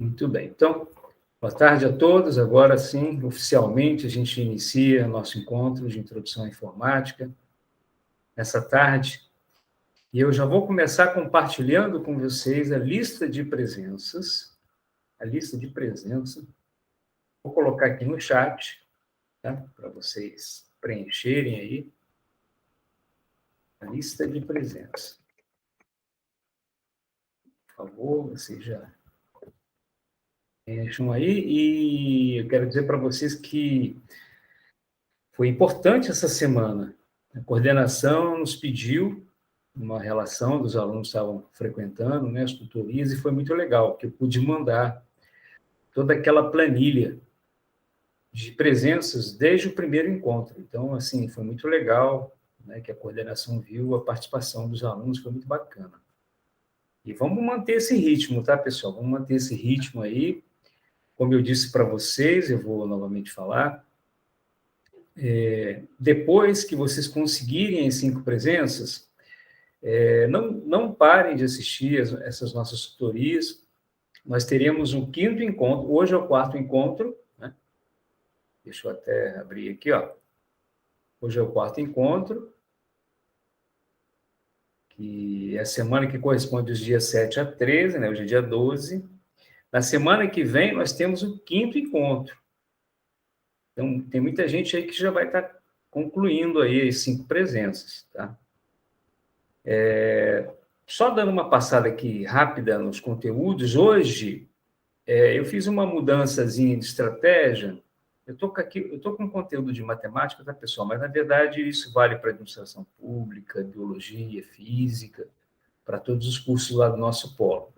Muito bem. Então, boa tarde a todos. Agora sim, oficialmente, a gente inicia nosso encontro de introdução à informática nessa tarde. E eu já vou começar compartilhando com vocês a lista de presenças. A lista de presença. Vou colocar aqui no chat, tá? Para vocês preencherem aí. A lista de presença. Por favor, vocês já preencham aí. E eu quero dizer para vocês que foi importante essa semana. A coordenação nos pediu uma relação dos alunos que estavam frequentando, né, as tutorias, e foi muito legal, porque eu pude mandar toda aquela planilha de presenças desde o primeiro encontro. Então, assim, foi muito legal, né, que a coordenação viu a participação dos alunos, foi muito bacana. E vamos manter esse ritmo, tá, pessoal? Vamos manter esse ritmo aí. Como eu disse para vocês, eu vou novamente falar, depois que vocês conseguirem as 5 presenças, não parem de assistir essas nossas tutorias. Nós teremos um 5º encontro, hoje é o 4º encontro, né? Deixa eu até abrir aqui, ó. Hoje é o 4º encontro, que é a semana que corresponde os dias 7 a 13, né? Hoje é dia 12. Na semana que vem, nós temos o 5º encontro. Então, tem muita gente aí que já vai estar concluindo aí as 5 presenças, tá? Só dando uma passada aqui rápida nos conteúdos, hoje eu fiz uma mudançazinha de estratégia. Eu estou com conteúdo de matemática, tá, pessoal? Mas, na verdade, isso vale para administração pública, biologia, física, para todos os cursos lá do nosso polo.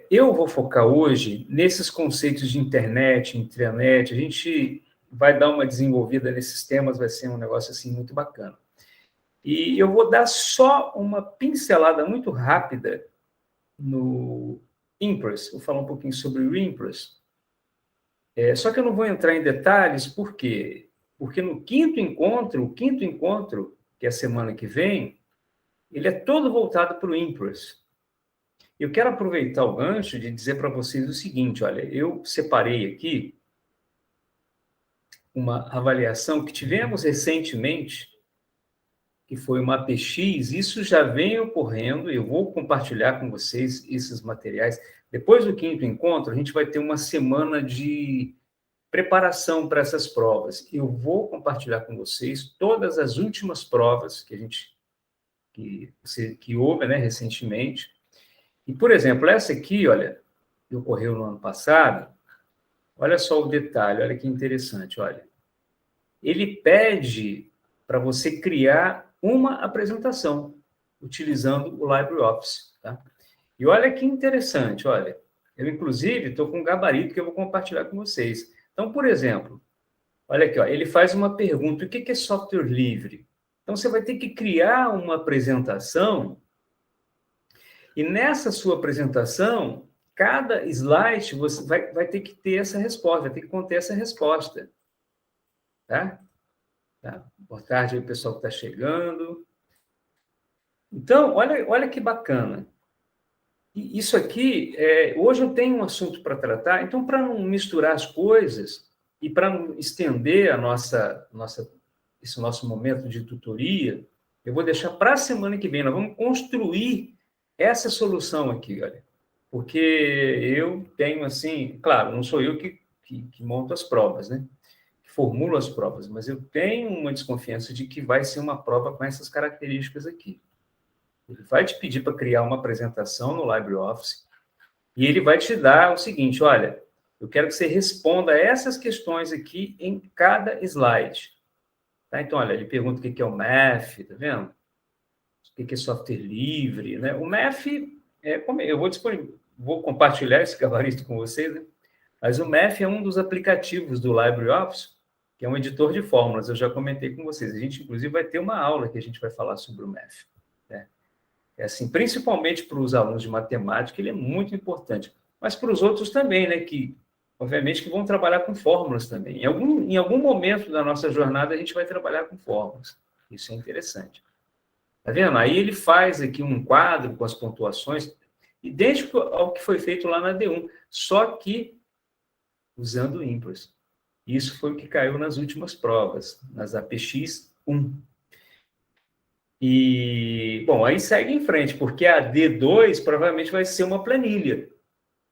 Eu vou focar hoje nesses conceitos de internet, intranet. A gente vai dar uma desenvolvida nesses temas, vai ser um negócio assim muito bacana. E eu vou dar só uma pincelada muito rápida no Impress. Vou falar um pouquinho sobre o Impress. Só que eu não vou entrar em detalhes, por quê? Porque no 5º encontro, que é a semana que vem, ele é todo voltado para o Impress. Eu quero aproveitar o gancho de dizer para vocês o seguinte, olha, eu separei aqui uma avaliação que tivemos recentemente, que foi uma APX, isso já vem ocorrendo, eu vou compartilhar com vocês esses materiais. Depois do 5º encontro, a gente vai ter uma semana de preparação para essas provas. Eu vou compartilhar com vocês todas as últimas provas que houve, né, recentemente. E, por exemplo, essa aqui, olha, que ocorreu no ano passado, olha só o detalhe, olha que interessante, olha. Ele pede para você criar uma apresentação utilizando o LibreOffice, tá? E olha que interessante, olha, eu, inclusive, estou com um gabarito que eu vou compartilhar com vocês. Então, por exemplo, olha aqui, ó, ele faz uma pergunta, o que é software livre? Então, você vai ter que criar uma apresentação e nessa sua apresentação, cada slide você vai ter que ter essa resposta, vai ter que conter essa resposta. Tá? Boa tarde aí, pessoal que está chegando. Então, olha que bacana. E isso aqui, hoje eu tenho um assunto para tratar, então, para não misturar as coisas e para não estender esse nosso momento de tutoria, eu vou deixar para a semana que vem. Nós vamos construir essa solução aqui, olha. Porque eu tenho, assim, claro, não sou eu que monto as provas, né? Que formulo as provas, mas eu tenho uma desconfiança de que vai ser uma prova com essas características aqui. Ele vai te pedir para criar uma apresentação no LibreOffice e ele vai te dar o seguinte, olha, eu quero que você responda essas questões aqui em cada slide. Tá? Então, olha, ele pergunta o que é o Math, tá vendo? O que é software livre, né? O Math, eu vou compartilhar esse gabarito com vocês, né? Mas o Math é um dos aplicativos do LibreOffice, que é um editor de fórmulas, eu já comentei com vocês. A gente, inclusive, vai ter uma aula que a gente vai falar sobre o Math. Né? Assim, principalmente para os alunos de matemática, ele é muito importante. Mas para os outros também, né? Que, obviamente, que vão trabalhar com fórmulas também. Em algum momento da nossa jornada, a gente vai trabalhar com fórmulas. Isso é interessante. Tá vendo? Aí ele faz aqui um quadro com as pontuações. idêntico ao que foi feito lá na D1, só que usando ímpares. Isso foi o que caiu nas últimas provas, nas APX1. E, bom, aí segue em frente, porque a D2 provavelmente vai ser uma planilha,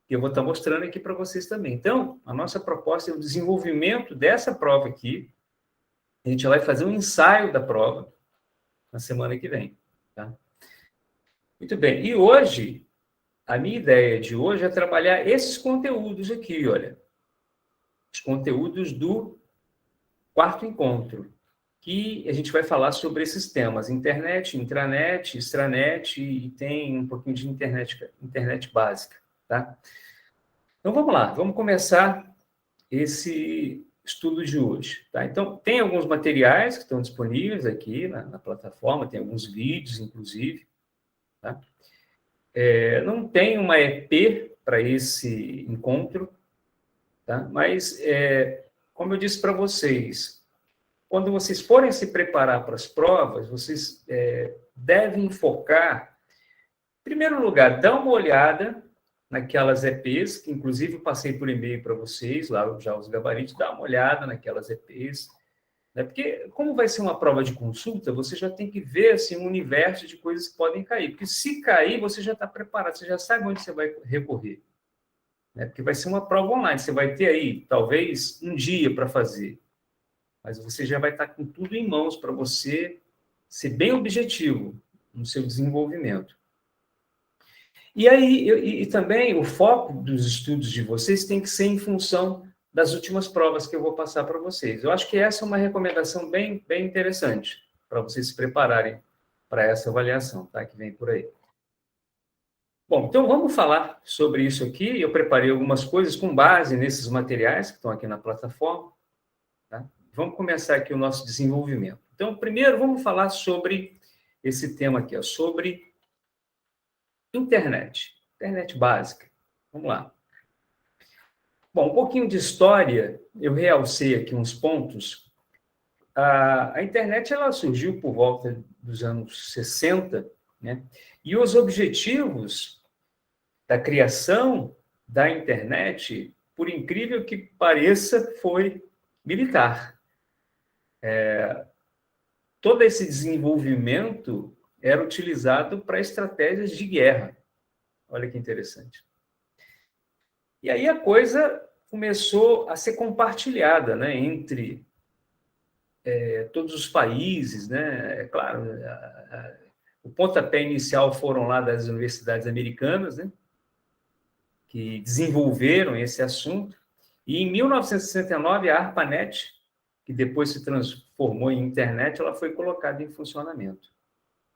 que eu vou estar mostrando aqui para vocês também. Então, a nossa proposta é o desenvolvimento dessa prova aqui. A gente vai fazer um ensaio da prova na semana que vem. Tá? Muito bem. E hoje, a minha ideia de hoje é trabalhar esses conteúdos aqui, olha. Os conteúdos do quarto encontro, que a gente vai falar sobre esses temas: internet, intranet, extranet e tem um pouquinho de internet básica, tá? Então vamos lá, vamos começar esse estudo de hoje, tá? Então tem alguns materiais que estão disponíveis aqui na plataforma, tem alguns vídeos, inclusive, tá? Não tem uma EP para esse encontro, tá? Mas, como eu disse para vocês, quando vocês forem se preparar para as provas, vocês devem focar, em primeiro lugar, dar uma olhada naquelas EPs, que inclusive eu passei por e-mail para vocês, lá já os gabaritos, dá uma olhada naquelas EPs, né? Porque como vai ser uma prova de consulta, você já tem que ver assim, um universo de coisas que podem cair, porque se cair, você já está preparado, você já sabe onde você vai recorrer, né? Porque vai ser uma prova online, você vai ter aí, talvez, um dia para fazer, mas você já vai estar com tudo em mãos para você ser bem objetivo no seu desenvolvimento. E aí, e também o foco dos estudos de vocês tem que ser em função das últimas provas que eu vou passar para vocês. Eu acho que essa é uma recomendação bem interessante para vocês se prepararem para essa avaliação, tá? Que vem por aí. Bom, então vamos falar sobre isso aqui. Eu preparei algumas coisas com base nesses materiais que estão aqui na plataforma, tá? Vamos começar aqui o nosso desenvolvimento. Então, primeiro, vamos falar sobre esse tema aqui, ó, sobre internet básica. Vamos lá. Bom, um pouquinho de história, eu realcei aqui uns pontos. A internet ela surgiu por volta dos anos 60, né? E os objetivos da criação da internet, por incrível que pareça, foi militar. Todo esse desenvolvimento era utilizado para estratégias de guerra. Olha que interessante. E aí a coisa começou a ser compartilhada, né, entre todos os países, né? É claro, o pontapé inicial foram lá das universidades americanas, né, que desenvolveram esse assunto. E em 1969, a ARPANET, que depois se transformou em internet, ela foi colocada em funcionamento.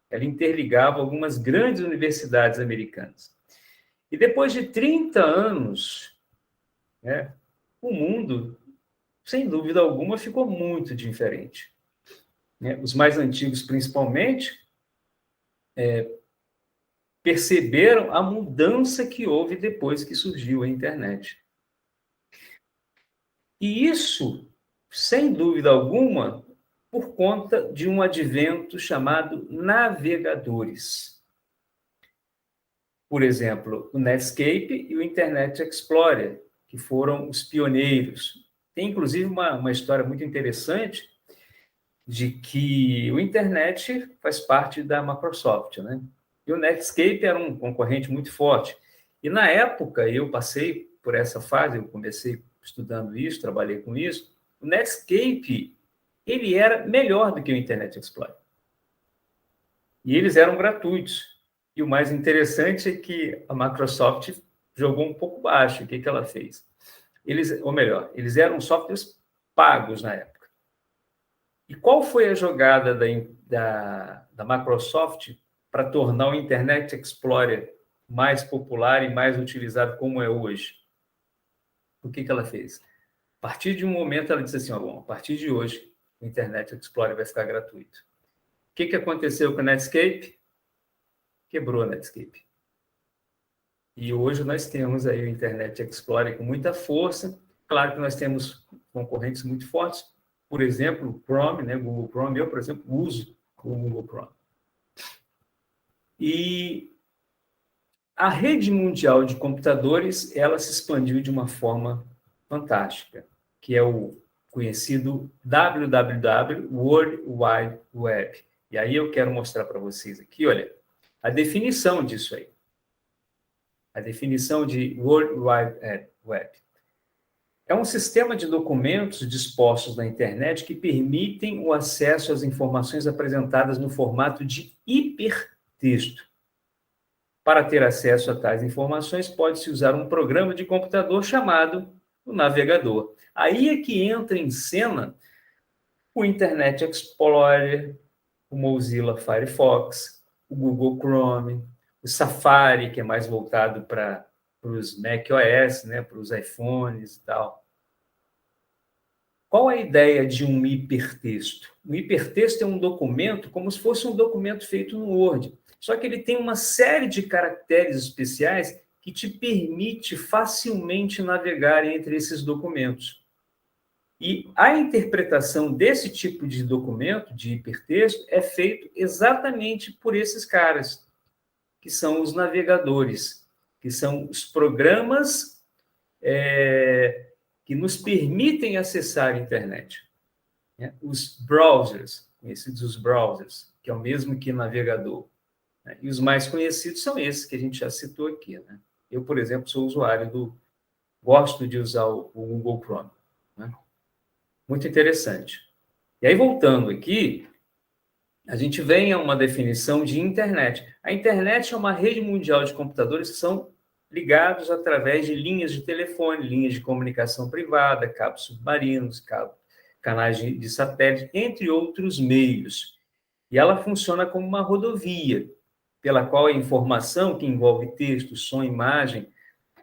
Ela interligava algumas grandes universidades americanas. E depois de 30 anos, né, o mundo, sem dúvida alguma, ficou muito diferente. Né? Os mais antigos, principalmente, perceberam a mudança que houve depois que surgiu a internet. E isso, sem dúvida alguma, por conta de um advento chamado navegadores. Por exemplo, o Netscape e o Internet Explorer, que foram os pioneiros. Tem, inclusive, uma história muito interessante de que o Internet faz parte da Microsoft, né? E o Netscape era um concorrente muito forte. E, na época, eu passei por essa fase, eu comecei estudando isso, trabalhei com isso. O Netscape, ele era melhor do que o Internet Explorer. E eles eram gratuitos. E o mais interessante é que a Microsoft jogou um pouco baixo. O que ela fez? Ou melhor, eles eram softwares pagos na época. E qual foi a jogada da Microsoft para tornar o Internet Explorer mais popular e mais utilizado como é hoje? O que ela fez? A partir de um momento, ela disse assim, bom, a partir de hoje, o Internet Explorer vai ficar gratuito. O que aconteceu com o Netscape? Quebrou o Netscape. E hoje nós temos aí o Internet Explorer com muita força. Claro que nós temos concorrentes muito fortes. Por exemplo, o Chrome, né? Google Chrome. Eu, por exemplo, uso o Google Chrome. E A rede mundial de computadores, ela se expandiu de uma forma fantástica, que é o conhecido WWW, World Wide Web. E aí eu quero mostrar para vocês aqui, olha, a definição disso aí. A definição de World Wide Web. É um sistema de documentos dispostos na internet que permitem o acesso às informações apresentadas no formato de hipertexto. Para ter acesso a tais informações, pode-se usar um programa de computador chamado o navegador. Aí é que entra em cena o Internet Explorer, o Mozilla Firefox, o Google Chrome, o Safari, que é mais voltado para os macOS, né, para os iPhones e tal. Qual a ideia de um hipertexto? Um hipertexto é um documento como se fosse um documento feito no Word, só que ele tem uma série de caracteres especiais que te permite facilmente navegar entre esses documentos. E a interpretação desse tipo de documento, de hipertexto, é feito exatamente por esses caras, que são os navegadores, que são os programas que nos permitem acessar a internet. Né? Os browsers, conhecidos os browsers, que é o mesmo que navegador. Né? E os mais conhecidos são esses que a gente já citou aqui. Né? Eu, por exemplo, sou usuário gosto de usar o Google Chrome. Né? Muito interessante. E aí, voltando aqui, a gente vem a uma definição de internet. A internet é uma rede mundial de computadores que são ligados através de linhas de telefone, linhas de comunicação privada, cabos submarinos, canais de satélite, entre outros meios. E ela funciona como uma rodovia, pela qual a informação, que envolve texto, som, imagem,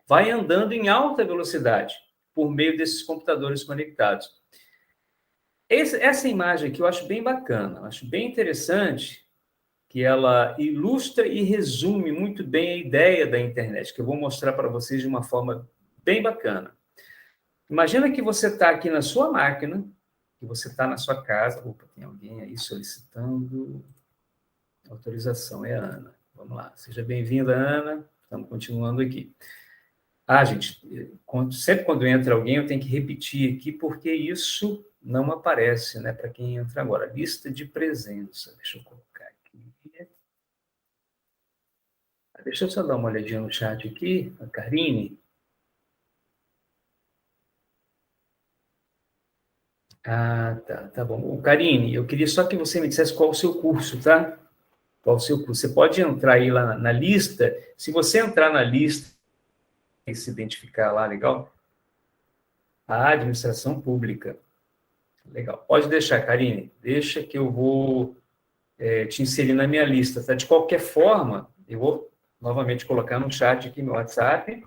vai andando em alta velocidade por meio desses computadores conectados. Essa imagem aqui eu acho bem bacana, eu acho bem interessante, que ela ilustra e resume muito bem a ideia da internet, que eu vou mostrar para vocês de uma forma bem bacana. Imagina que você está aqui na sua máquina, que você está na sua casa. Opa, tem alguém aí solicitando autorização, é a Ana. Vamos lá, seja bem-vinda, Ana. Estamos continuando aqui. Gente, sempre quando entra alguém, eu tenho que repetir aqui, porque isso não aparece, né, para quem entra agora. Lista de presença. Deixa eu colocar aqui. Deixa eu só dar uma olhadinha no chat aqui. A Karine. Tá bom. O Karine, eu queria só que você me dissesse qual o seu curso, tá? Qual o seu curso. Você pode entrar aí lá na lista. Se você entrar na lista e se identificar lá, legal? A administração pública. Legal. Pode deixar, Karine. Deixa que eu vou te inserir na minha lista, tá? De qualquer forma, eu vou novamente colocar no chat aqui meu WhatsApp.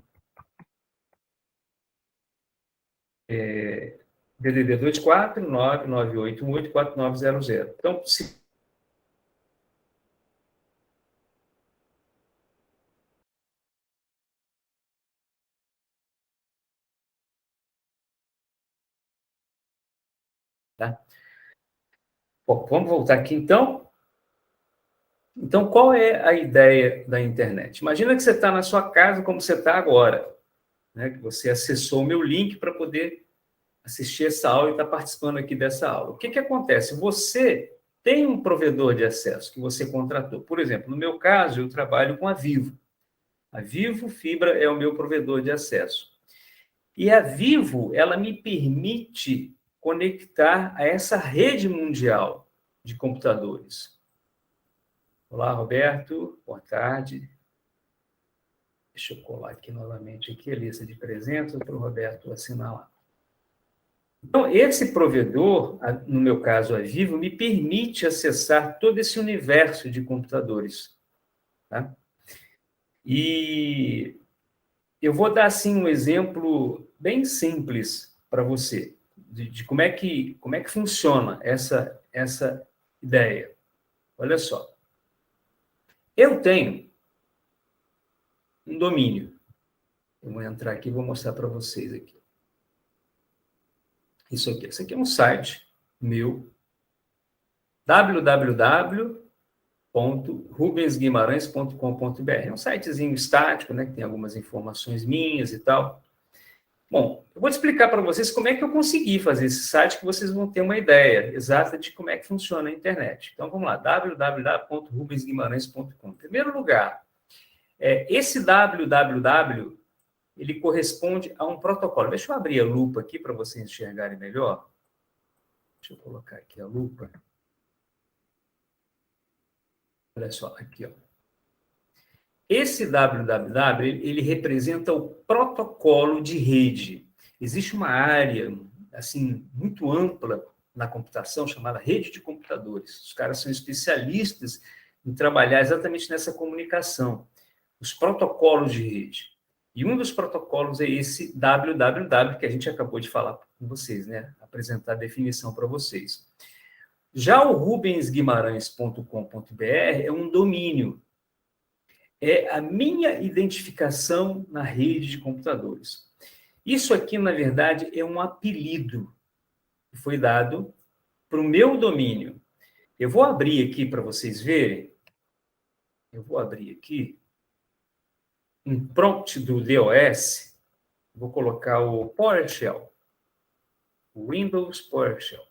DDD 24 99818 4900. Então, se tá? Bom, vamos voltar aqui, então. Então, qual é a ideia da internet? Imagina que você está na sua casa como você está agora, né? Que você acessou o meu link para poder assistir essa aula e está participando aqui dessa aula. O que acontece? Você tem um provedor de acesso que você contratou. Por exemplo, no meu caso, eu trabalho com a Vivo. A Vivo Fibra é o meu provedor de acesso. E a Vivo, ela me permite conectar a essa rede mundial de computadores. Olá, Roberto. Boa tarde. Deixa eu colar aqui novamente aqui a lista de presenças para o Roberto assinar lá. Então, esse provedor, no meu caso a Vivo, me permite acessar todo esse universo de computadores. Tá? E eu vou dar assim um exemplo bem simples para você, de como é que funciona essa ideia. Olha só. Eu tenho um domínio. Eu vou entrar aqui e vou mostrar para vocês aqui. Isso aqui é um site meu, www. www.rubensguimarães.com.br. É um sitezinho estático, né, que tem algumas informações minhas e tal. Bom, eu vou explicar para vocês como é que eu consegui fazer esse site, que vocês vão ter uma ideia exata de como é que funciona a internet. Então, vamos lá, www.rubensguimarães.com. Em primeiro lugar, esse www, ele corresponde a um protocolo. Deixa eu abrir a lupa aqui para vocês enxergarem melhor. Deixa eu colocar aqui a lupa. Olha só, aqui, ó. Esse www, ele representa o protocolo de rede. Existe uma área, assim, muito ampla na computação, chamada rede de computadores. Os caras são especialistas em trabalhar exatamente nessa comunicação, os protocolos de rede. E um dos protocolos é esse www, que a gente acabou de falar com vocês, né? Apresentar a definição para vocês. Já o rubensguimarães.com.br é um domínio. É a minha identificação na rede de computadores. Isso aqui, na verdade, é um apelido que foi dado para o meu domínio. Eu vou abrir aqui para vocês verem. Eu vou abrir aqui um prompt do DOS. Vou colocar o PowerShell. O Windows PowerShell.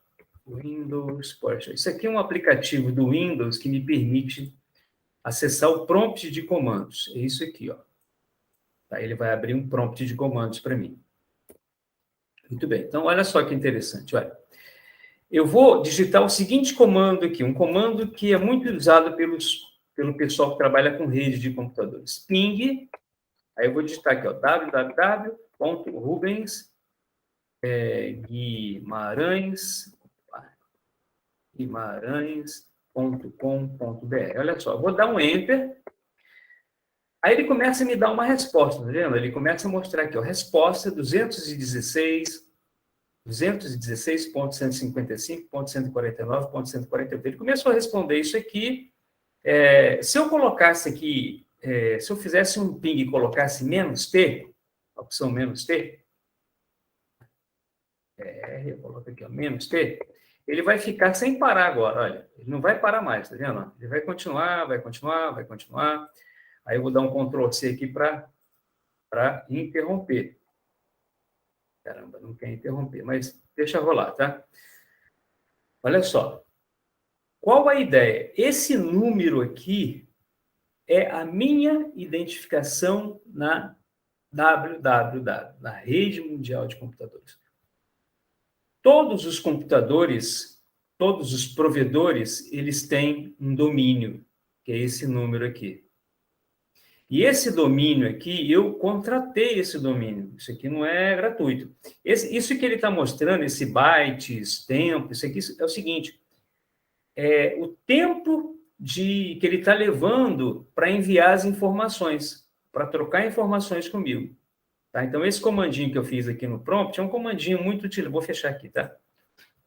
Windows PowerShell. Isso aqui é um aplicativo do Windows que me permite acessar o prompt de comandos. É isso aqui, ó. Tá, ele vai abrir um prompt de comandos para mim. Muito bem. Então, olha só que interessante. Olha, eu vou digitar o seguinte comando aqui, um comando que é muito usado pelo pessoal que trabalha com rede de computadores. Ping, aí eu vou digitar aqui, ó, www.rubensguimarães.com.br. Olha só, eu vou dar um Enter. Aí ele começa a me dar uma resposta, tá vendo? Ele começa a mostrar aqui, ó, resposta 216.155.149.148. Ele começou a responder isso aqui. Se eu colocasse aqui, se eu fizesse um ping e colocasse "-t", a opção "-t", eu coloco aqui, ó, "-t", ele vai ficar sem parar agora, olha. Ele não vai parar mais, tá vendo? Ele vai continuar, vai continuar, vai continuar. Aí eu vou dar um Ctrl+C aqui para interromper. Caramba, não quer interromper, mas deixa rolar, tá? Olha só. Qual a ideia? Esse número aqui é a minha identificação na www, na rede mundial de computadores. Todos os computadores, todos os provedores, eles têm um domínio, que é esse número aqui. E esse domínio aqui, eu contratei esse domínio. Isso aqui não é gratuito. Isso que ele está mostrando, esse bytes, tempo, isso aqui é o seguinte, o tempo que ele está levando para enviar as informações, para trocar informações comigo. Tá? Então, esse comandinho que eu fiz aqui no prompt é um comandinho muito utilizado. Vou fechar aqui, tá?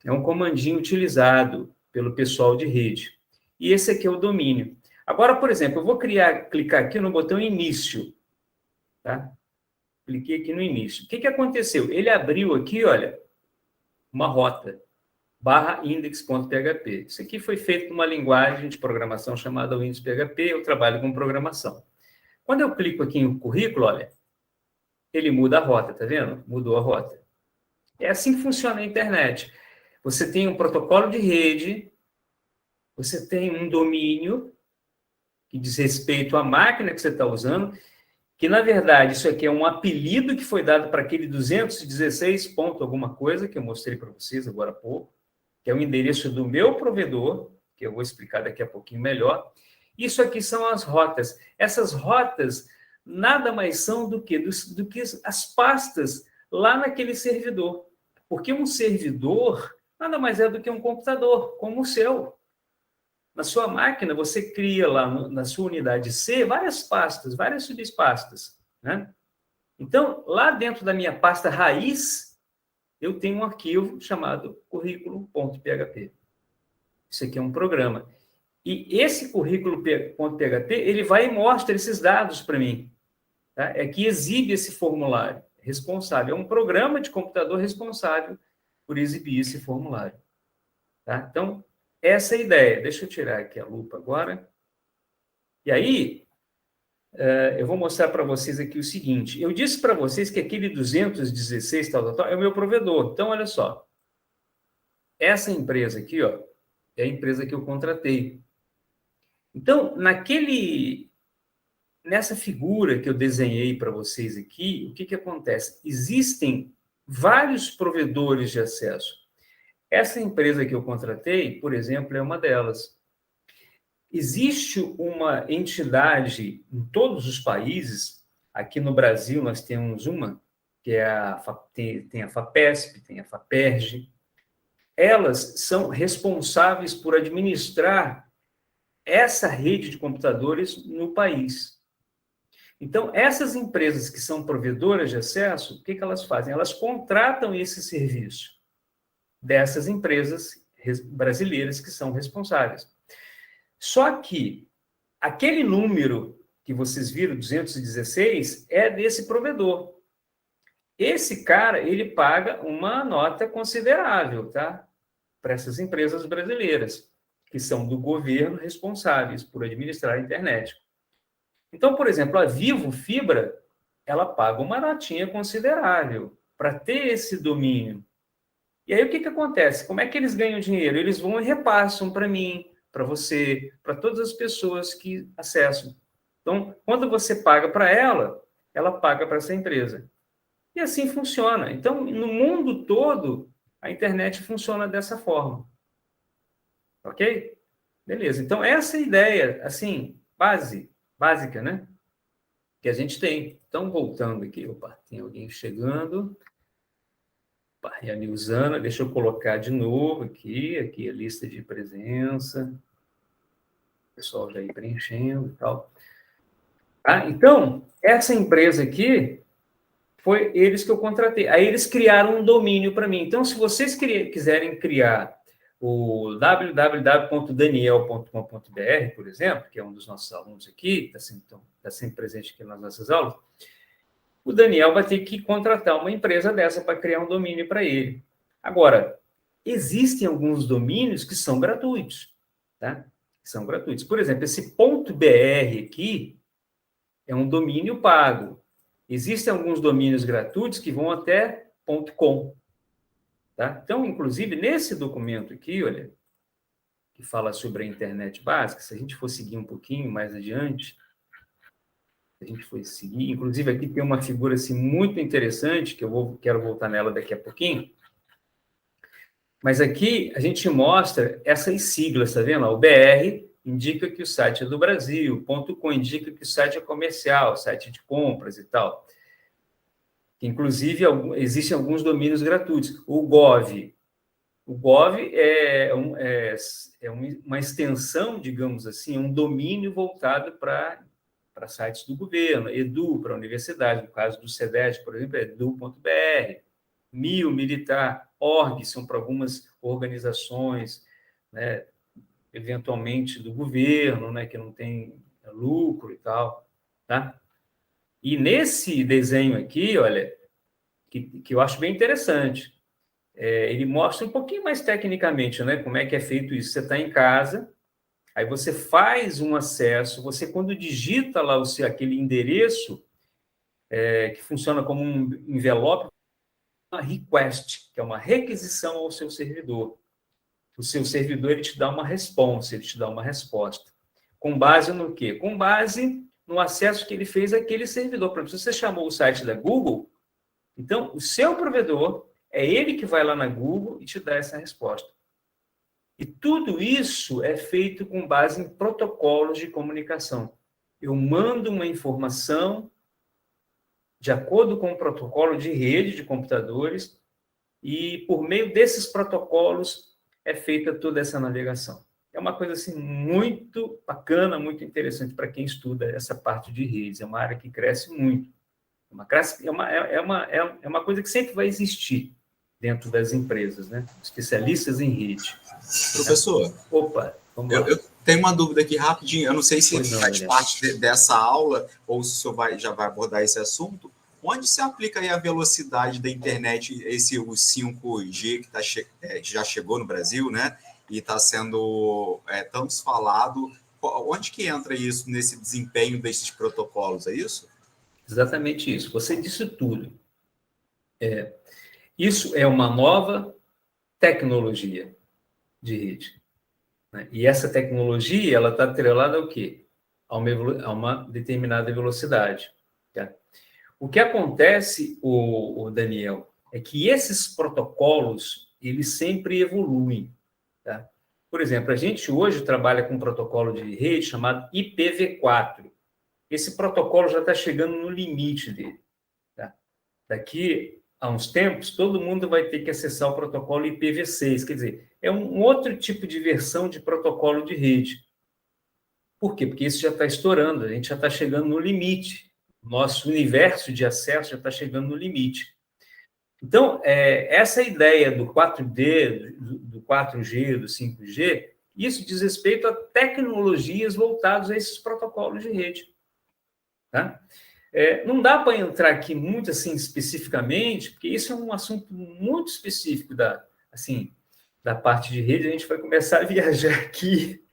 É um comandinho utilizado pelo pessoal de rede. E esse aqui é o domínio. Agora, por exemplo, eu vou clicar aqui no botão Início. Tá? Cliquei aqui no Início. O que aconteceu? Ele abriu aqui, olha, uma rota, /index.php. Isso aqui foi feito numa linguagem de programação chamada Windows PHP. Eu trabalho com programação. Quando eu clico aqui em currículo, olha, ele muda a rota, tá vendo? Mudou a rota. É assim que funciona a internet. Você tem um protocolo de rede, você tem um domínio que diz respeito à máquina que você está usando, que, na verdade, isso aqui é um apelido que foi dado para aquele 216 ponto alguma coisa, que eu mostrei para vocês agora há pouco, que é o endereço do meu provedor, que eu vou explicar daqui a pouquinho melhor. Isso aqui são as rotas. Essas rotas nada mais são do que as pastas lá naquele servidor. Porque um servidor nada mais é do que um computador, como o seu. Na sua máquina, você cria lá na sua unidade C várias pastas, várias subpastas, né? Então, lá dentro da minha pasta raiz, eu tenho um arquivo chamado currículo.php. Isso aqui é um programa. E esse currículo.php, ele vai e mostra esses dados para mim. Tá? É que exibe esse formulário responsável. É um programa de computador responsável por exibir esse formulário. Tá? Então, essa é a ideia. Deixa eu tirar aqui a lupa agora. E aí, eu vou mostrar para vocês aqui o seguinte. Eu disse para vocês que aquele 216 tal, é o meu provedor. Então, olha só. Essa empresa aqui, ó, é a empresa que eu contratei. Então, nessa figura que eu desenhei para vocês aqui, o que que acontece? Existem vários provedores de acesso. Essa empresa que eu contratei, por exemplo, é uma delas. Existe uma entidade em todos os países. Aqui no Brasil nós temos uma, que é tem a FAPESP, tem a FAPERJ. Elas são responsáveis por administrar essa rede de computadores no país. Então, essas empresas que são provedoras de acesso, o que que elas fazem? Elas contratam esse serviço dessas empresas brasileiras que são responsáveis. Só que aquele número que vocês viram, 216, é desse provedor. Esse cara, ele paga uma nota considerável, tá? Para essas empresas brasileiras, que são do governo responsáveis por administrar a internet. Então, por exemplo, a Vivo Fibra, ela paga uma notinha considerável para ter esse domínio. E aí o que que acontece? Como é que eles ganham dinheiro? Eles vão e repassam para mim, para você, para todas as pessoas que acessam. Então, quando você paga para ela paga para essa empresa. E assim funciona. Então, no mundo todo, a internet funciona dessa forma. Ok? Beleza. Então, essa é a ideia, assim, básica, né? Que a gente tem. Então, voltando aqui. Opa, tem alguém chegando. Opa, e a Nilzana, deixa eu colocar de novo aqui a lista de presença. O pessoal já ir preenchendo e tal. Então, essa empresa aqui foi eles que eu contratei. Aí eles criaram um domínio para mim. Então, se vocês quiserem criar o www.daniel.com.br, por exemplo, que é um dos nossos alunos aqui, está sempre presente aqui nas nossas aulas, o Daniel vai ter que contratar uma empresa dessa para criar um domínio para ele. Agora, existem alguns domínios que são gratuitos, tá? São gratuitos. Por exemplo, esse .br aqui é um domínio pago. Existem alguns domínios gratuitos que vão até .com. Tá? Então, inclusive, nesse documento aqui, olha, que fala sobre a internet básica, se a gente for seguir um pouquinho mais adiante, se a gente for seguir, inclusive aqui tem uma figura assim, muito interessante, que quero voltar nela daqui a pouquinho, mas aqui a gente mostra essas siglas, tá vendo? O BR indica que o site é do Brasil, .com indica que o site é comercial, site de compras e tal. Inclusive, existem alguns domínios gratuitos. O Gov é uma extensão, digamos assim, um domínio voltado para sites do governo, Edu, para a universidade, no caso do CEDET, por exemplo, é edu.br, militar, org, são para algumas organizações, né, eventualmente do governo, né, que não tem lucro e tal, tá? E nesse desenho aqui, olha, que eu acho bem interessante, ele mostra um pouquinho mais tecnicamente, né, como é que é feito isso. Você está em casa, aí você faz um acesso, você quando digita lá aquele endereço, que funciona como um envelope, uma request, que é uma requisição ao seu servidor. O seu servidor ele te dá uma resposta, ele te dá uma resposta. Com base no quê? Com base no acesso que ele fez àquele servidor. Por exemplo, se você chamou o site da Google, então o seu provedor é ele que vai lá na Google e te dá essa resposta. E tudo isso é feito com base em protocolos de comunicação. Eu mando uma informação de acordo com o protocolo de rede de computadores e por meio desses protocolos é feita toda essa navegação. É uma coisa assim muito bacana, muito interessante para quem estuda essa parte de redes. É uma área que cresce muito. É uma coisa que sempre vai existir dentro das empresas, né? Especialistas em rede. Professor, opa, vamos lá. Eu tenho uma dúvida aqui rapidinho. Eu não sei se faz parte dessa aula ou se o senhor já vai abordar esse assunto. Onde se aplica aí a velocidade da internet, o 5G que já chegou no Brasil, né? E está sendo tanto falado. onde que entra isso nesse desempenho desses protocolos, é isso? Exatamente isso. Você disse tudo. Isso é uma nova tecnologia de rede, né? E essa tecnologia, ela está atrelada ao quê? A uma determinada velocidade. Tá? O que acontece, o Daniel, é que esses protocolos, eles sempre evoluem. Tá? Por exemplo, a gente hoje trabalha com um protocolo de rede chamado IPv4. Esse protocolo já está chegando no limite dele. Tá? Daqui a uns tempos, todo mundo vai ter que acessar o protocolo IPv6, quer dizer, é um outro tipo de versão de protocolo de rede. Por quê? Porque isso já está estourando, a gente já está chegando no limite. Nosso universo de acesso já está chegando no limite. Então, essa ideia do 4D, do 4G, do 5G, isso diz respeito a tecnologias voltadas a esses protocolos de rede. Tá? Não dá para entrar aqui muito assim especificamente, porque isso é um assunto muito específico da parte de rede. A gente vai começar a viajar aqui,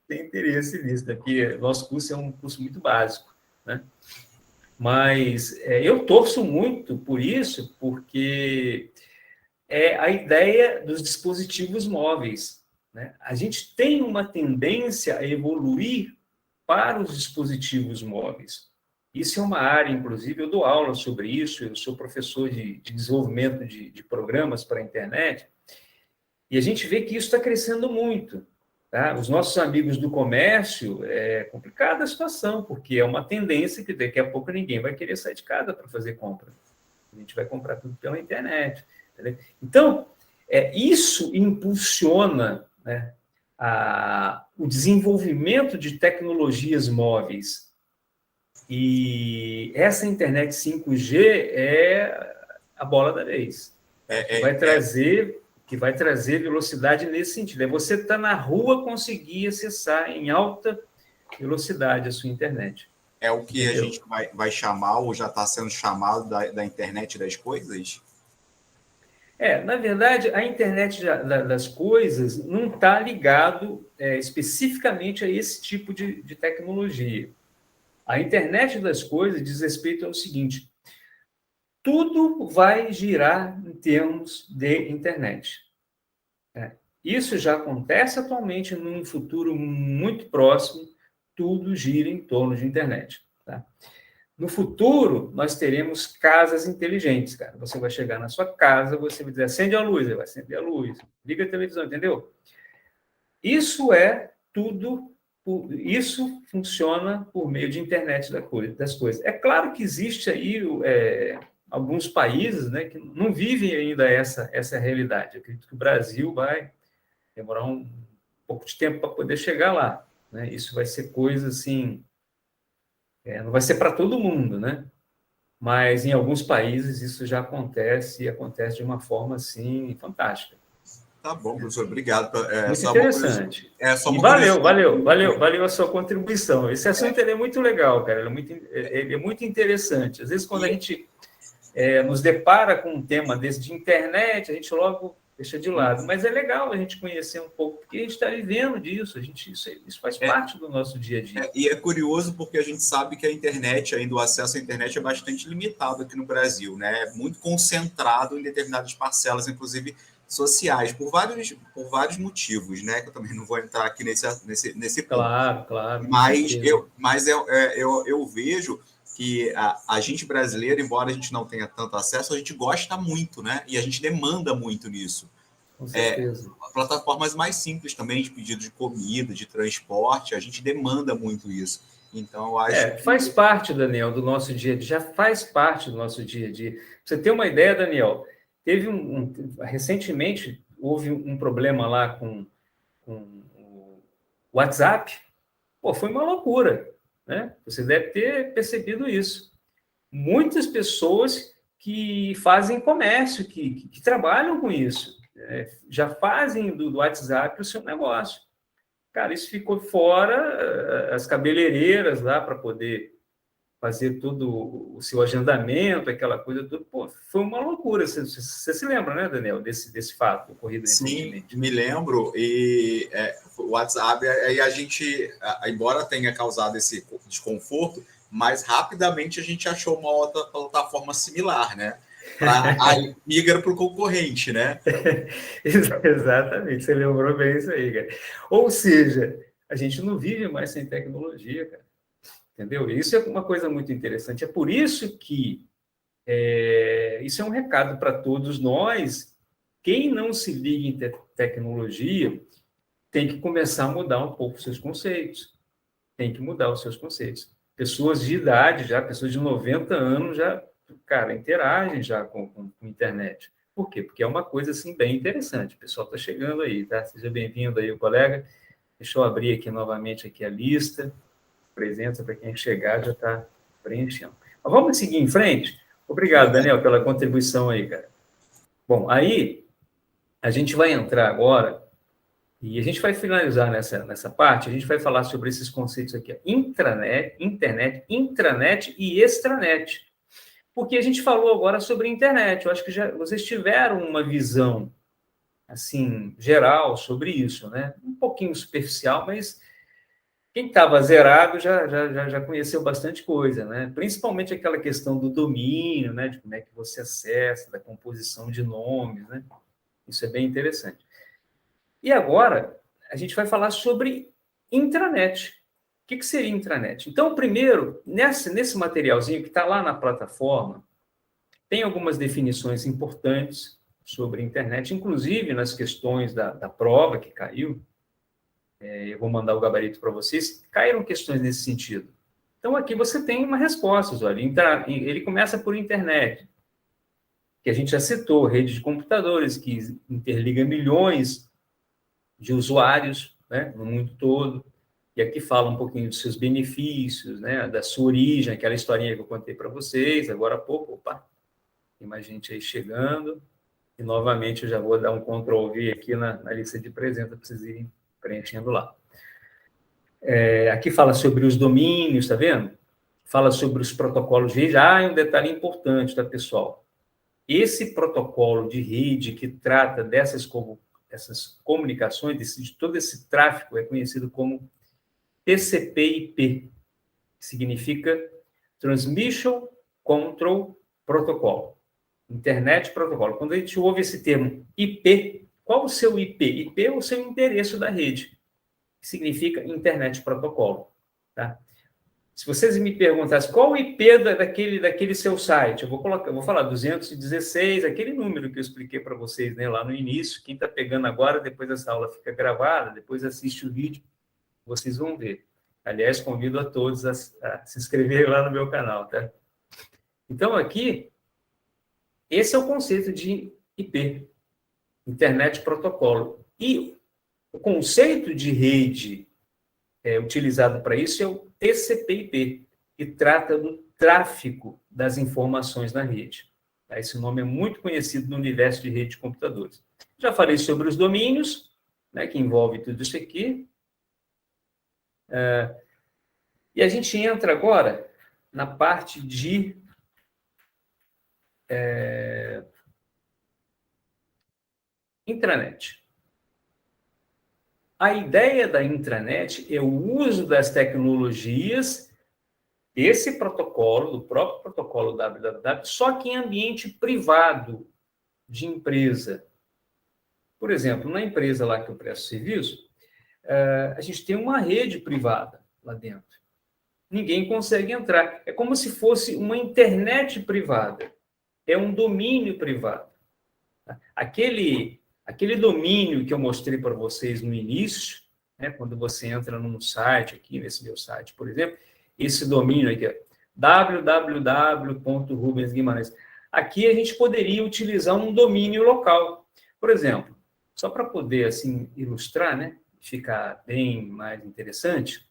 tem interesse nisso, né? Porque nosso curso é um curso muito básico, né? Mas eu torço muito por isso, porque é a ideia dos dispositivos móveis, né? A gente tem uma tendência a evoluir para os dispositivos móveis. Isso é uma área, inclusive, eu dou aula sobre isso, eu sou professor de desenvolvimento de programas para a internet, e a gente vê que isso está crescendo muito. Tá? Os nossos amigos do comércio, é complicada a situação, porque é uma tendência que daqui a pouco ninguém vai querer sair de casa para fazer compra. A gente vai comprar tudo pela internet. Entendeu? Então, isso impulsiona, né, o desenvolvimento de tecnologias móveis. E essa internet 5G é a bola da vez. Que vai trazer velocidade nesse sentido. É você estar na rua conseguir acessar em alta velocidade a sua internet. É o que entendeu? A gente vai chamar, ou já está sendo chamado, da internet das coisas? Na verdade, a internet das coisas não está ligado especificamente a esse tipo de tecnologia. A internet das coisas diz respeito ao seguinte: tudo vai girar em termos de internet. Isso já acontece atualmente, num futuro muito próximo, tudo gira em torno de internet. Tá? No futuro, nós teremos casas inteligentes, cara. Você vai chegar na sua casa, você vai dizer, acende a luz, ele vai acender a luz, liga a televisão, entendeu? Isso isso funciona por meio de internet das coisas. É claro que existe aí alguns países, né, que não vivem ainda essa realidade. Eu acredito que o Brasil vai demorar um pouco de tempo para poder chegar lá, né? Isso vai ser coisa assim, não vai ser para todo mundo, né? Mas em alguns países isso já acontece e acontece de uma forma assim fantástica. Tá bom, professor, obrigado. Muito interessante. E valeu a sua contribuição. Esse assunto é muito legal, cara. Ele é muito interessante. Às vezes, quando a gente nos depara com um tema desse de internet, a gente logo deixa de lado. Mas é legal a gente conhecer um pouco, porque a gente está vivendo disso. Isso faz parte do nosso dia a dia. E é curioso porque a gente sabe que a internet, ainda o acesso à internet é bastante limitado aqui no Brasil, né? É muito concentrado em determinadas parcelas, inclusive sociais, por vários motivos, né? Que eu também não vou entrar aqui nesse ponto. Claro. Mas eu vejo que a gente brasileiro, embora a gente não tenha tanto acesso, a gente gosta muito, né? E a gente demanda muito nisso. Com certeza. Plataformas mais simples também, de pedido de comida, de transporte, a gente demanda muito isso. Então, eu acho faz parte, Daniel, do nosso dia a dia, já faz parte do nosso dia a dia. Pra você ter uma ideia, Daniel, teve recentemente, houve um problema lá com o WhatsApp. Pô, foi uma loucura, né? Você deve ter percebido isso. Muitas pessoas que fazem comércio, que trabalham com isso, já fazem do WhatsApp o seu negócio. Cara, isso ficou fora as cabeleireiras lá para poder fazer todo o seu agendamento, aquela coisa toda. Pô, foi uma loucura. Você se lembra, né, Daniel, desse fato ocorrido recentemente? Sim, me lembro. E O WhatsApp, aí a gente, embora tenha causado esse desconforto, mas rapidamente a gente achou uma outra plataforma similar, né? Aí migra para o concorrente, né? Exatamente, você lembrou bem isso aí, cara. Ou seja, a gente não vive mais sem tecnologia, cara. Entendeu? Isso é uma coisa muito interessante. É por isso que isso é um recado para todos nós. Quem não se liga em tecnologia tem que começar a mudar um pouco os seus conceitos. Tem que mudar os seus conceitos. Pessoas de idade, já pessoas de 90 anos, já, cara, interagem já com a internet. Por quê? Porque é uma coisa, assim, bem interessante. O pessoal está chegando aí, tá? Seja bem-vindo aí, o colega. Deixa eu abrir aqui novamente aqui a lista. Presença para quem chegar já está preenchendo. Mas vamos seguir em frente? Obrigado, Daniel, pela contribuição aí, cara. Bom, aí a gente vai entrar agora e a gente vai finalizar nessa parte, a gente vai falar sobre esses conceitos aqui, intranet, internet, intranet e extranet. Porque a gente falou agora sobre internet, eu acho que vocês tiveram uma visão, assim, geral sobre isso, né? Um pouquinho superficial, mas quem estava zerado já conheceu bastante coisa, né? Principalmente aquela questão do domínio, né? De como é que você acessa, da composição de nomes, né? Isso é bem interessante. E agora, a gente vai falar sobre intranet. O que seria intranet? Então, primeiro, nesse materialzinho que está lá na plataforma, tem algumas definições importantes sobre internet, inclusive nas questões da prova que caiu. Eu vou mandar o gabarito para vocês. Caíram questões nesse sentido. Então, aqui você tem uma resposta. Olha, ele começa por internet, que a gente já citou, rede de computadores, que interliga milhões de usuários, né, no mundo todo, e aqui fala um pouquinho dos seus benefícios, né, da sua origem, aquela historinha que eu contei para vocês, agora há pouco, opa, tem mais gente aí chegando, e novamente eu já vou dar um Ctrl+V aqui na lista de presença para vocês irem preenchendo lá. Aqui fala sobre os domínios, tá vendo? Fala sobre os protocolos de rede. É um detalhe importante, tá, pessoal? Esse protocolo de rede que trata dessas comunicações, de todo esse tráfego, é conhecido como TCP/IP, que significa Transmission Control Protocol, Internet Protocolo. Quando a gente ouve esse termo IP, qual o seu IP? IP é o seu endereço da rede, que significa Internet Protocolo, tá? Se vocês me perguntassem qual o IP daquele seu site, eu vou falar 216, aquele número que eu expliquei para vocês, né, lá no início. Quem está pegando agora, depois essa aula fica gravada, depois assiste o vídeo, vocês vão ver. Aliás, convido a todos a se inscreverem lá no meu canal, tá? Então, aqui, esse é o conceito de IP, Internet Protocolo. E o conceito de rede utilizado para isso é o TCP/IP, que trata do tráfego das informações na rede. Esse nome é muito conhecido no universo de rede de computadores. Já falei sobre os domínios, né, que envolve tudo isso aqui. E a gente entra agora na parte de intranet. A ideia da intranet é o uso das tecnologias, esse protocolo, do próprio protocolo www, só que em ambiente privado de empresa. Por exemplo, na empresa lá que eu presto serviço, a gente tem uma rede privada lá dentro. Ninguém consegue entrar. É como se fosse uma internet privada. É um domínio privado. Aquele domínio que eu mostrei para vocês no início, né, quando você entra num site, aqui nesse meu site, por exemplo, esse domínio aqui, www.rubensguimarães. Aqui a gente poderia utilizar um domínio local. Por exemplo, só para poder assim ilustrar, né, ficar bem mais interessante,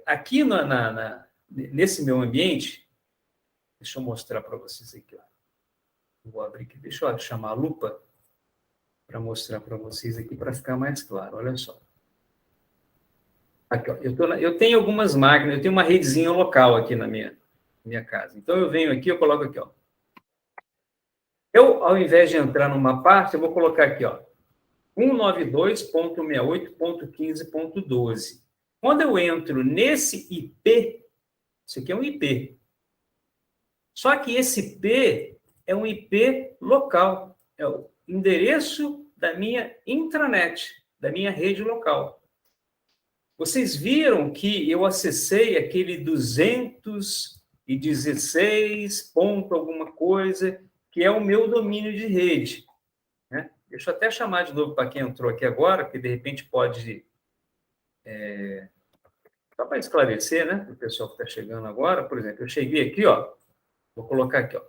aqui nesse meu ambiente, deixa eu mostrar para vocês aqui. Ó. Vou abrir aqui, deixa eu chamar a lupa para mostrar para vocês aqui, para ficar mais claro. Olha só. Aqui, ó, eu tenho algumas máquinas, eu tenho uma redezinha local aqui na minha casa. Então, eu venho aqui, eu coloco aqui, ó. Ao invés de entrar numa parte, eu vou colocar aqui, ó, 192.68.15.12. Quando eu entro nesse IP, isso aqui é um IP. Só que esse IP é um IP local. É o endereço da minha intranet, da minha rede local. Vocês viram que eu acessei aquele 216 ponto alguma coisa, que é o meu domínio de rede, né? Deixa eu até chamar de novo para quem entrou aqui agora, porque de repente pode... só para esclarecer, né? Para o pessoal que está chegando agora, por exemplo, eu cheguei aqui, ó, vou colocar aqui, ó,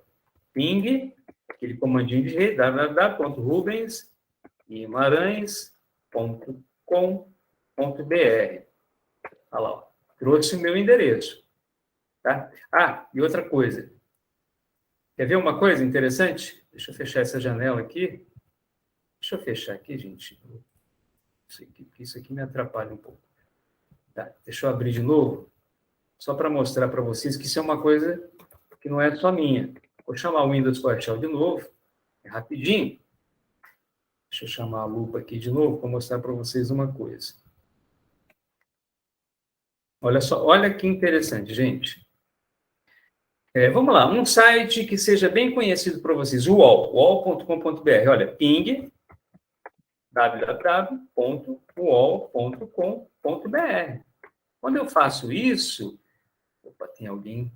ping, aquele comandinho de rede, www.rubensguimarães.com.br. Olha lá, ó, trouxe o meu endereço. Tá? Ah, e outra coisa. Quer ver uma coisa interessante? Deixa eu fechar essa janela aqui. Deixa eu fechar aqui, gente. Isso aqui me atrapalha um pouco. Tá, deixa eu abrir de novo, só para mostrar para vocês que isso é uma coisa que não é só minha. Vou chamar o Windows PowerShell de novo, é rapidinho. Deixa eu chamar a lupa aqui de novo para mostrar para vocês uma coisa. Olha só, olha que interessante, gente. Vamos lá, um site que seja bem conhecido para vocês, o UOL, uol.com.br. Olha, ping, www.uol.com.br. Quando eu faço isso... Opa, tem alguém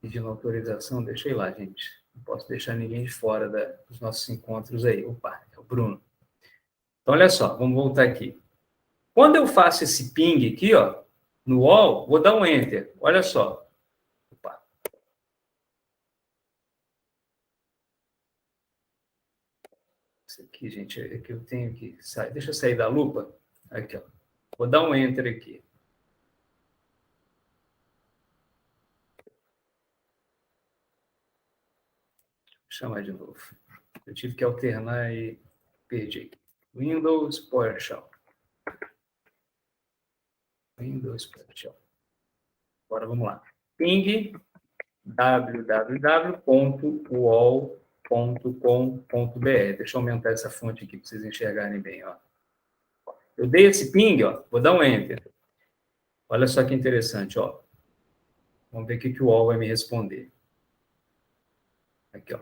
pedindo autorização? Deixei lá, gente. Não posso deixar ninguém de fora dos nossos encontros aí. Opa, é o Bruno. Então, olha só, vamos voltar aqui. Quando eu faço esse ping aqui, ó, no UOL, vou dar um Enter. Olha só. Opa. Isso aqui, gente, é que eu tenho que sair. Deixa eu sair da lupa. Aqui, ó. Vou dar um Enter aqui. Vou chamar de novo. Eu tive que alternar e perdi. Windows PowerShell. Windows PowerShell. Agora vamos lá. Ping www.uol.com.br. Deixa eu aumentar essa fonte aqui para vocês enxergarem bem. Ó. Eu dei esse ping, ó, vou dar um Enter. Olha só que interessante. Ó. Vamos ver o que o UOL vai me responder. Aqui, ó.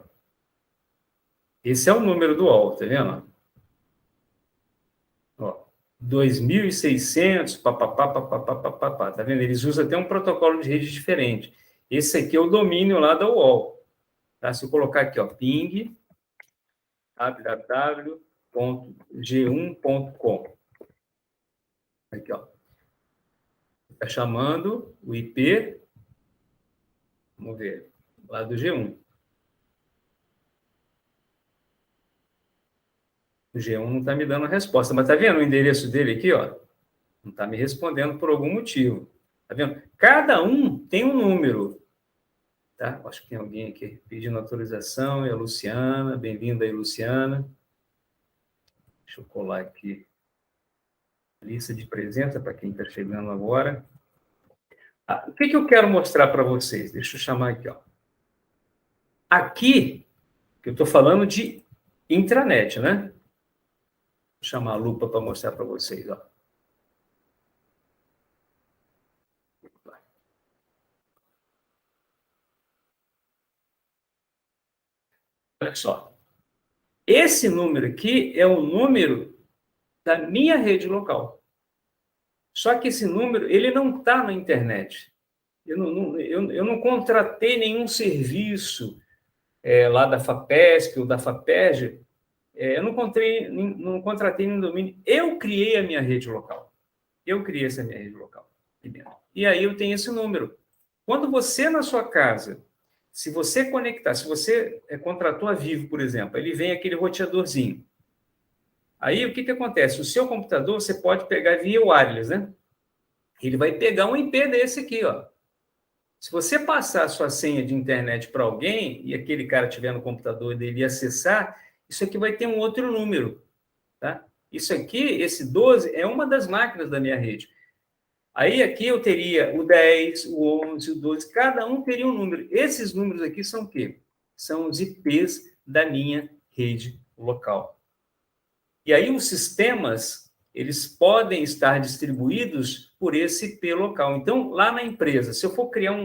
Esse é o número do UOL, tá vendo? Ó, 2.600, papapá, tá vendo? Eles usam até um protocolo de rede diferente. Esse aqui é o domínio lá da UOL. Tá? Se eu colocar aqui, ó, ping, www.g1.com. Aqui, ó. Está chamando o IP, vamos ver, lá do G1. O G1 não está me dando resposta, mas tá vendo o endereço dele aqui, ó? Não está me respondendo por algum motivo. Tá vendo? Cada um tem um número. Tá? Acho que tem alguém aqui pedindo autorização, é a Luciana. Bem-vinda aí, Luciana. Deixa eu colar aqui a lista de presença para quem está chegando agora. O que eu quero mostrar para vocês? Deixa eu chamar aqui, ó. Aqui, que eu estou falando de intranet, né? Vou chamar a lupa para mostrar para vocês, ó. Olha só. Esse número aqui é o número da minha rede local. Só que esse número, ele não está na internet. Eu não contratei nenhum serviço lá da FAPESP ou da FAPERJ. Eu não contratei nenhum domínio. Eu criei a minha rede local. Eu criei essa minha rede local. E aí eu tenho esse número. Quando você, na sua casa, se você conectar, se você contratou a Vivo, por exemplo, ele vem aquele roteadorzinho. Aí, o que acontece? O seu computador, você pode pegar via wireless, né? Ele vai pegar um IP desse aqui, ó. Se você passar a sua senha de internet para alguém, e aquele cara estiver no computador dele e acessar, isso aqui vai ter um outro número, tá? Isso aqui, esse 12, é uma das máquinas da minha rede. Aí, aqui eu teria o 10, o 11, o 12, cada um teria um número. Esses números aqui são o quê? São os IPs da minha rede local. E aí os sistemas, eles podem estar distribuídos por esse IP local. Então, lá na empresa, se eu for criar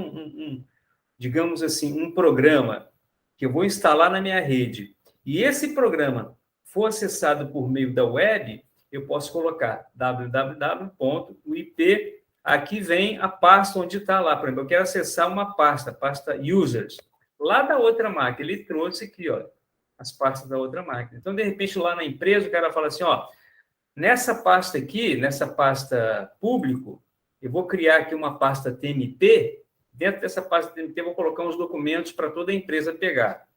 digamos assim, um programa que eu vou instalar na minha rede, e esse programa for acessado por meio da web, eu posso colocar www.ip, aqui vem a pasta onde está lá. Por exemplo, eu quero acessar uma pasta users, lá da outra máquina. Ele trouxe aqui, ó, as pastas da outra máquina. Então, de repente, lá na empresa, o cara fala assim, ó, nessa pasta aqui, nessa pasta público, eu vou criar aqui uma pasta TMP. Dentro dessa pasta TMP, eu vou colocar uns documentos para toda a empresa pegar.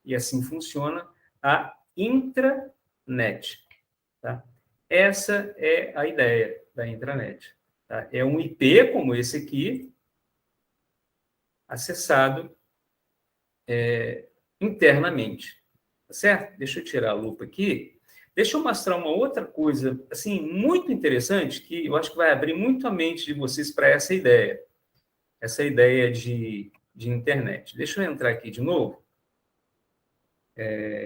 E assim funciona a intranet. Tá? Essa é a ideia da intranet. Tá? É um IP como esse aqui, acessado internamente. Tá certo? Deixa eu tirar a lupa aqui. Deixa eu mostrar uma outra coisa, assim, muito interessante, que eu acho que vai abrir muito a mente de vocês para essa ideia de internet. Deixa eu entrar aqui de novo.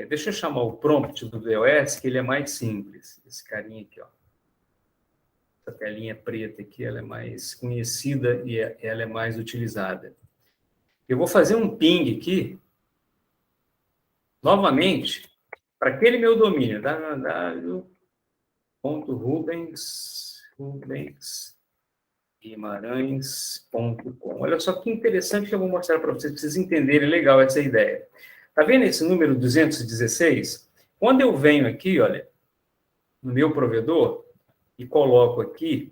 Deixa eu chamar o prompt do DOS, que ele é mais simples. Esse carinha aqui, ó. Essa telinha preta aqui, ela é mais conhecida e ela é mais utilizada. Eu vou fazer um ping aqui, novamente, para aquele meu domínio, www.rubensguimarães.com. Olha só que interessante que eu vou mostrar para vocês entenderem legal essa ideia. Está vendo esse número 216? Quando eu venho aqui, olha, no meu provedor, e coloco aqui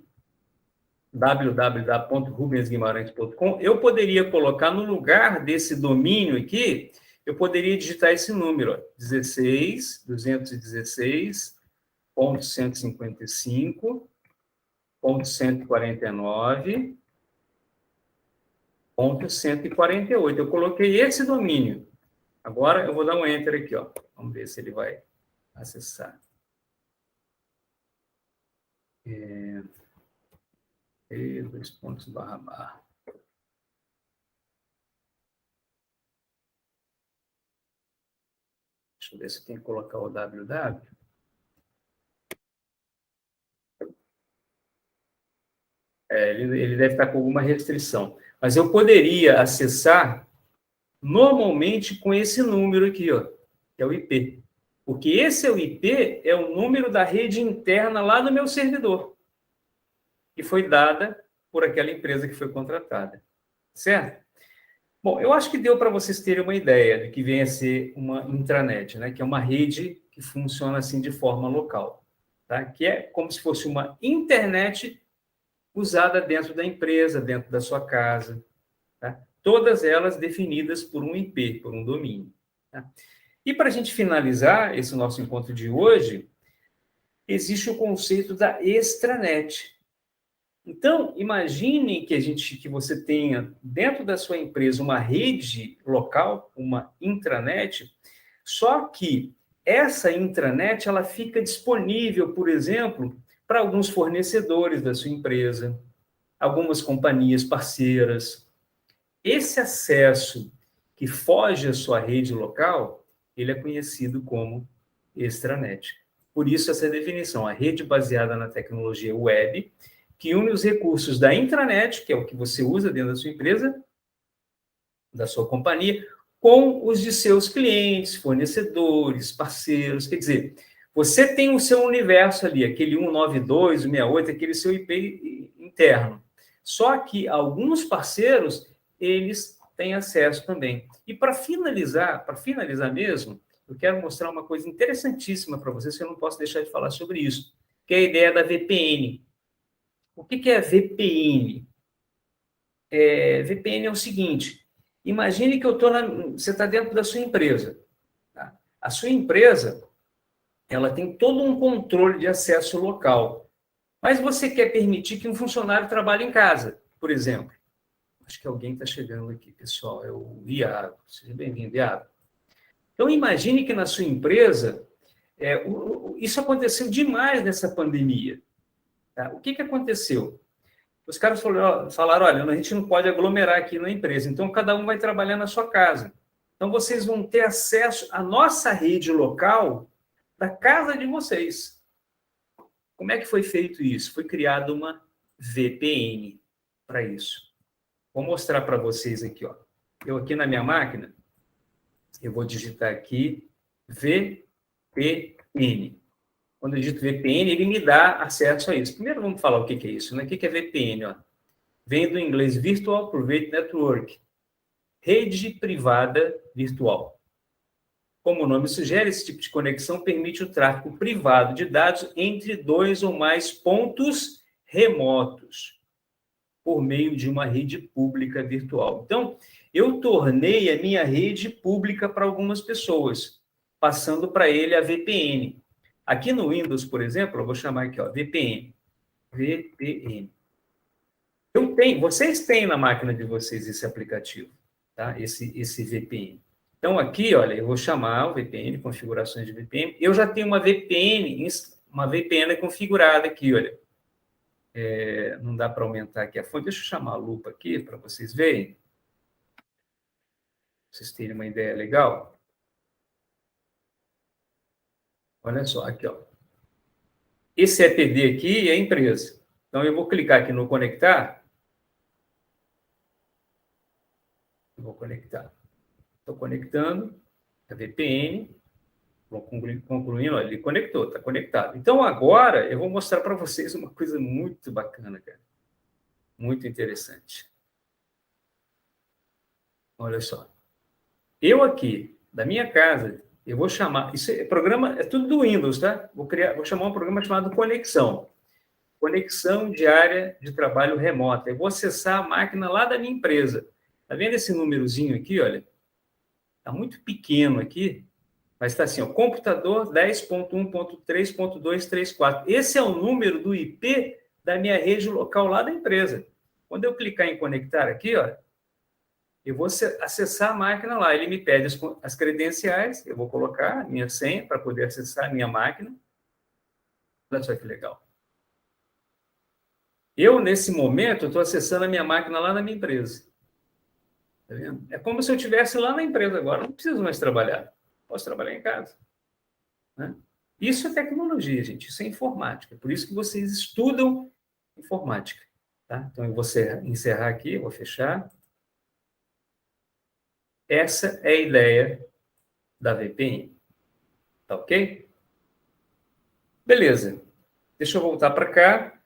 www.rubensguimarães.com, eu poderia colocar no lugar desse domínio aqui, eu poderia digitar esse número, ó, 16.216.149.148. Eu coloquei esse domínio. Agora eu vou dar um Enter aqui, ó. Vamos ver se ele vai acessar. Dois pontos, //. Deixa eu ver se eu tenho que colocar o www. Ele deve estar com alguma restrição. Mas eu poderia acessar normalmente com esse número aqui, ó, que é o IP. Porque esse é o IP, é o número da rede interna lá do meu servidor, que foi dada por aquela empresa que foi contratada. Certo? Bom, eu acho que deu para vocês terem uma ideia do que vem a ser uma intranet, né? Que é uma rede que funciona assim de forma local, tá? Que é como se fosse uma internet usada dentro da empresa, dentro da sua casa, tá? Todas elas definidas por um IP, por um domínio. Tá? E para a gente finalizar esse nosso encontro de hoje, existe o conceito da extranet. Então, imagine que você tenha dentro da sua empresa uma rede local, uma intranet, só que essa intranet ela fica disponível, por exemplo, para alguns fornecedores da sua empresa, algumas companhias parceiras. Esse acesso que foge à sua rede local, ele é conhecido como extranet. Por isso, essa definição, a rede baseada na tecnologia web, que une os recursos da intranet, que é o que você usa dentro da sua empresa, da sua companhia, com os de seus clientes, fornecedores, parceiros. Quer dizer, você tem o seu universo ali, aquele 192, 168, aquele seu IP interno. Só que alguns parceiros, eles têm acesso também. E para finalizar mesmo, eu quero mostrar uma coisa interessantíssima para vocês, que eu não posso deixar de falar sobre isso, que é a ideia da VPN. O que é VPN? VPN é o seguinte, imagine que você está dentro da sua empresa. Tá? A sua empresa, ela tem todo um controle de acesso local, mas você quer permitir que um funcionário trabalhe em casa, por exemplo. Acho que alguém está chegando aqui, pessoal, é o Iago. Seja bem-vindo, Iago. Então, imagine que na sua empresa, isso aconteceu demais nessa pandemia. Tá? O que aconteceu? Os caras falaram, olha, a gente não pode aglomerar aqui na empresa, então cada um vai trabalhar na sua casa. Então, vocês vão ter acesso à nossa rede local da casa de vocês. Como é que foi feito isso? Foi criada uma VPN para isso. Vou mostrar para vocês aqui, ó. Eu aqui na minha máquina, eu vou digitar aqui VPN. Quando eu digito VPN, ele me dá acesso a isso. Primeiro vamos falar o que é isso, né? O que é VPN? Ó? Vem do inglês Virtual Private Network, rede privada virtual. Como o nome sugere, esse tipo de conexão permite o tráfego privado de dados entre 2 ou mais pontos remotos, por meio de uma rede pública virtual. Então, eu tornei a minha rede pública para algumas pessoas, passando para ele a VPN. Aqui no Windows, por exemplo, eu vou chamar aqui, ó, VPN. VPN. Vocês têm na máquina de vocês esse aplicativo, tá? Esse VPN. Então, aqui, olha, eu vou chamar o VPN, configurações de VPN. Eu já tenho uma VPN configurada aqui, olha. Não dá para aumentar aqui a fonte. Deixa eu chamar a lupa aqui para vocês verem. Pra vocês terem uma ideia legal. Olha só, aqui, ó. Esse EPD aqui é a empresa. Então, eu vou clicar aqui no conectar. Eu vou conectar. Estou conectando a VPN. Vou concluindo, olha, ele conectou, está conectado. Então, agora, eu vou mostrar para vocês uma coisa muito bacana, cara. Muito interessante. Olha só. Eu aqui, da minha casa, eu vou chamar... programa é tudo do Windows, tá? Vou chamar um programa chamado Conexão. Conexão diária de trabalho remota. Eu vou acessar a máquina lá da minha empresa. Tá vendo esse númerozinho aqui, olha? Está muito pequeno aqui, mas está assim, ó, computador 10.1.3.234. Esse é o número do IP da minha rede local lá da empresa. Quando eu clicar em conectar aqui, ó, eu vou acessar a máquina lá. Ele me pede as credenciais, eu vou colocar a minha senha para poder acessar a minha máquina. Olha só que legal. Eu, nesse momento, estou acessando a minha máquina lá na minha empresa. Tá vendo? É como se eu estivesse lá na empresa agora. Não preciso mais trabalhar. Posso trabalhar em casa. Né? Isso é tecnologia, gente. Isso é informática. Por isso que vocês estudam informática. Tá? Então, eu vou encerrar aqui, vou fechar. Essa é a ideia da VPN. Tá ok? Beleza. Deixa eu voltar para cá.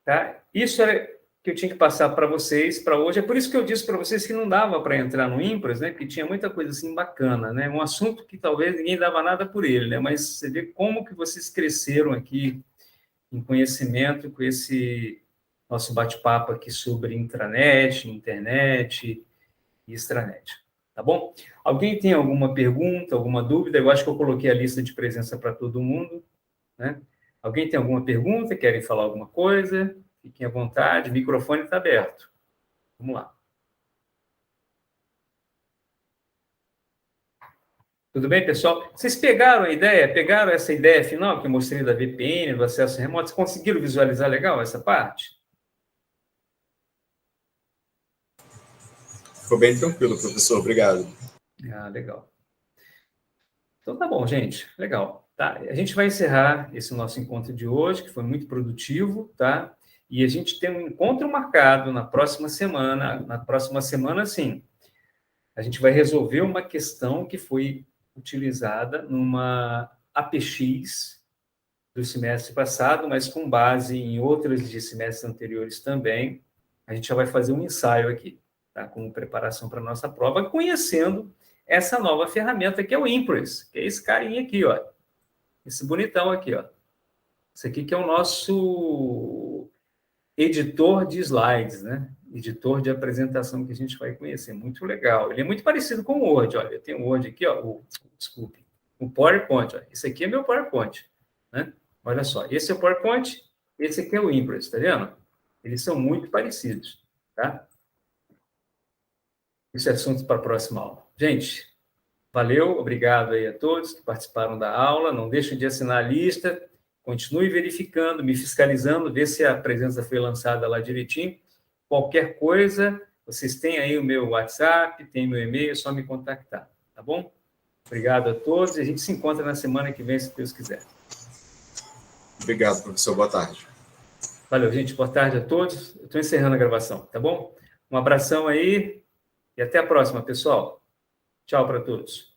Tá? Isso era que eu tinha que passar para vocês para hoje. É por isso que eu disse para vocês que não dava para entrar no IMPRAS, né? Porque tinha muita coisa assim bacana, né? Um assunto que talvez ninguém dava nada por ele, né? Mas você vê como que vocês cresceram aqui em conhecimento com esse nosso bate-papo aqui sobre intranet, internet e extranet. Tá bom? Alguém tem alguma pergunta, alguma dúvida? Eu acho que eu coloquei a lista de presença para todo mundo, né? Alguém tem alguma pergunta? Querem falar alguma coisa? Fiquem à vontade, o microfone está aberto. Vamos lá. Tudo bem, pessoal? Vocês pegaram a ideia? Pegaram essa ideia final que eu mostrei da VPN, do acesso remoto? Vocês conseguiram visualizar legal essa parte? Ficou bem tranquilo, professor. Obrigado. Ah, legal. Então tá bom, gente. Legal. Tá? A gente vai encerrar esse nosso encontro de hoje, que foi muito produtivo, tá? E a gente tem um encontro marcado na próxima semana. Na próxima semana, sim, a gente vai resolver uma questão que foi utilizada numa APX do semestre passado, mas com base em outras de semestres anteriores também. A gente já vai fazer um ensaio aqui, tá? Como preparação para a nossa prova, conhecendo essa nova ferramenta que é o Impress, que é esse carinha aqui, ó. Esse bonitão aqui, ó. Esse aqui que é o nosso editor de slides, né? Editor de apresentação que a gente vai conhecer. Muito legal. Ele é muito parecido com o Word, olha. Eu tenho o Word aqui, ó. Desculpe. O PowerPoint, ó. Esse aqui é meu PowerPoint, né? Olha só. Esse é o PowerPoint, esse aqui é o Impress, tá vendo? Eles são muito parecidos, tá? Esse é assunto para a próxima aula. Gente, valeu, obrigado aí a todos que participaram da aula. Não deixem de assinar a lista. Continue verificando, me fiscalizando, ver se a presença foi lançada lá direitinho. Qualquer coisa, vocês têm aí o meu WhatsApp, tem meu e-mail, é só me contactar, tá bom? Obrigado a todos e a gente se encontra na semana que vem, se Deus quiser. Obrigado, professor. Boa tarde. Valeu, gente. Boa tarde a todos. Eu estou encerrando a gravação, tá bom? Um abração aí e até a próxima, pessoal. Tchau para todos.